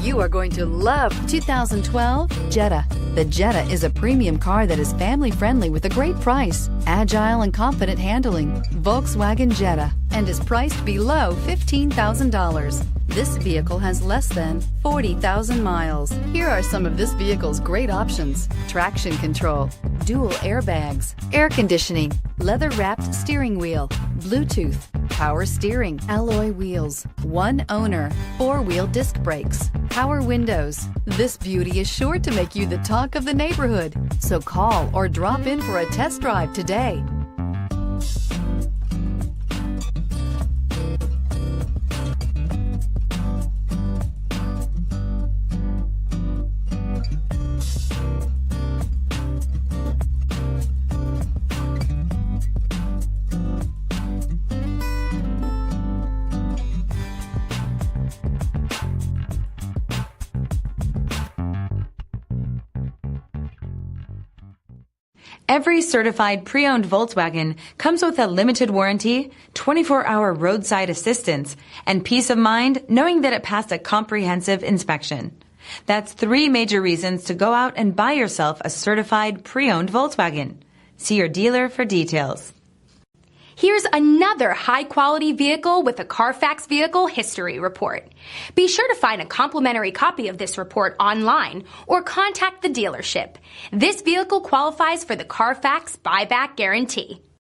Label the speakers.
Speaker 1: You are going to love 2012 Jetta. The Jetta is a premium car that is family-friendly with a great price, agile and confident handling. Volkswagen Jetta, and is priced below $15,000. This vehicle has less than 40,000 miles. Here are some of this vehicle's great options: traction control, dual airbags, air conditioning, leather-wrapped steering wheel, Bluetooth, power steering, alloy wheels, one owner, four-wheel disc brakes, power windows. This beauty is sure to make you the talk of the neighborhood. So call or drop in for a test drive today.
Speaker 2: Every certified pre-owned Volkswagen comes with a limited warranty, 24-hour roadside assistance, and peace of mind knowing that it passed a comprehensive inspection. That's 3 major reasons to go out and buy yourself a certified pre-owned Volkswagen. See your dealer for details.
Speaker 3: Here's another high-quality vehicle with a CARFAX Vehicle History Report. Be sure to find a complimentary copy of this report online or contact the dealership. This vehicle qualifies for the CARFAX Buyback Guarantee.